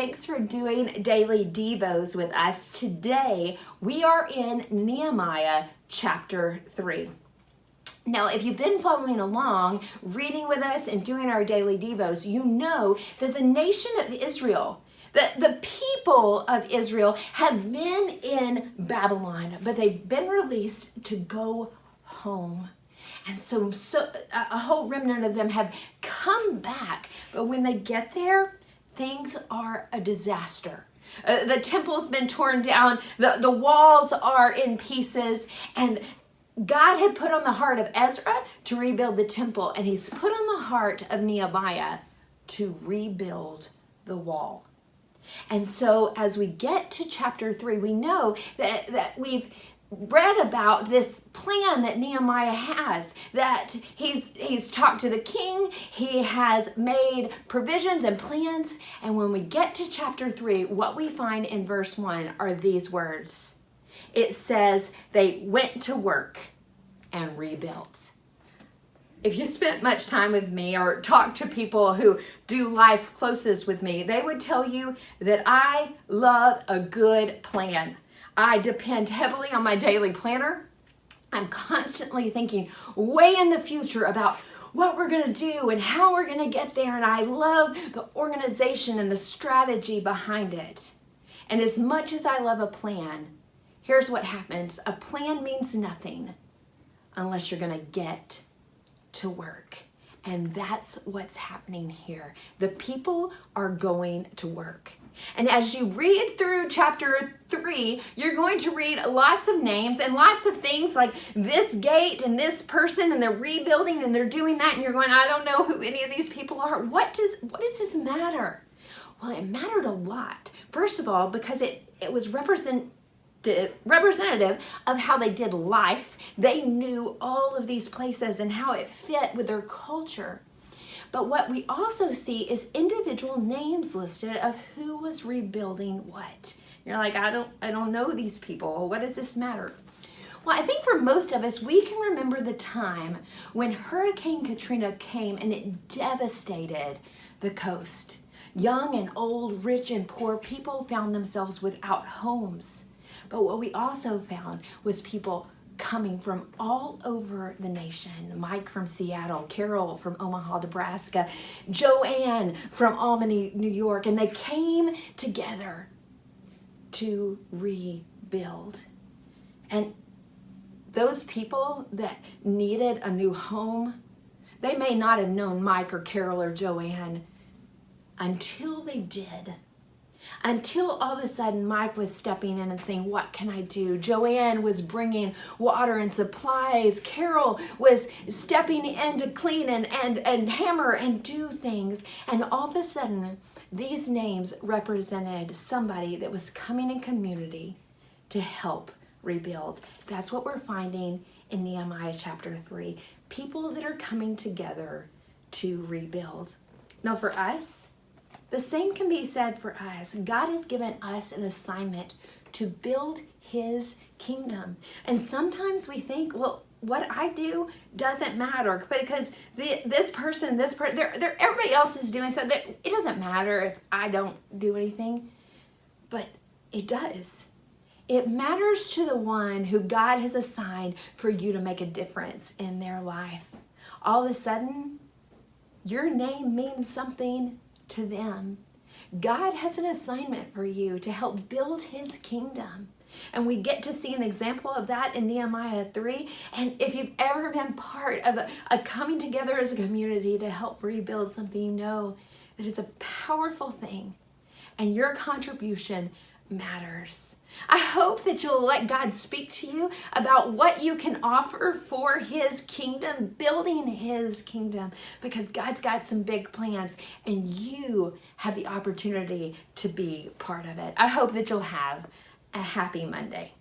Thanks for doing Daily Devos with us. Today, we are in Nehemiah chapter 3. Now, if you've been following along, reading with us and doing our Daily Devos, you know that the nation of Israel, the people of Israel have been in Babylon, but they've been released to go home. And so a whole remnant of them have come back. But when they get there, things are a disaster. The temple's been torn down. The walls are in pieces. And God had put on the heart of Ezra to rebuild the temple. And he's put on the heart of Nehemiah to rebuild the wall. And so as we get to chapter 3, we know that we've read about this plan that Nehemiah has, that he's talked to the king, he has made provisions and plans, and when we get to chapter 3, what we find in verse 1 are these words. It says, they went to work and rebuilt. If you spent much time with me or talked to people who do life closest with me, they would tell you that I love a good plan. I depend heavily on my daily planner. I'm constantly thinking way in the future about what we're going to do and how we're going to get there. And I love the organization and the strategy behind it. And as much as I love a plan, here's what happens. A plan means nothing unless you're going to get to work. And that's what's happening here. The people are going to work. And as you read through chapter 3, you're going to read lots of names and lots of things like this gate and this person, and they're rebuilding and they're doing that, and you're going, I don't know who any of these people are. What does this matter? Well, it mattered a lot. First of all, because it was representative of how they did life. They knew all of these places and how it fit with their culture. But what we also see is individual names listed of who was rebuilding what. You're like, I don't know these people. What does this matter? Well, I think for most of us, we can remember the time when Hurricane Katrina came and it devastated the coast. Young and old, rich and poor, people found themselves without homes. But what we also found was people coming from all over the nation. Mike from Seattle, Carol from Omaha, Nebraska, Joanne from Albany, New York, and they came together to rebuild. And those people that needed a new home, they may not have known Mike or Carol or Joanne until they did. Until all of a sudden Mike was stepping in and saying, what can I do? Joanne was bringing water and supplies. Carol was stepping in to clean and hammer and do things. And all of a sudden, these names represented somebody that was coming in community to help rebuild. That's what we're finding in Nehemiah chapter 3. People that are coming together to rebuild. Now for us, the same can be said for us. God has given us an assignment to build his kingdom. And sometimes we think, well, what I do doesn't matter because this person, everybody else is doing something. It doesn't matter if I don't do anything, but it does. It matters to the one who God has assigned for you to make a difference in their life. All of a sudden, your name means something to them. God has an assignment for you to help build his kingdom. And we get to see an example of that in Nehemiah 3. And if you've ever been part of a coming together as a community to help rebuild something, you know that it's a powerful thing. And your contribution matters. I hope that you'll let God speak to you about what you can offer for his kingdom, building his kingdom, because God's got some big plans and you have the opportunity to be part of it. I hope that you'll have a happy Monday.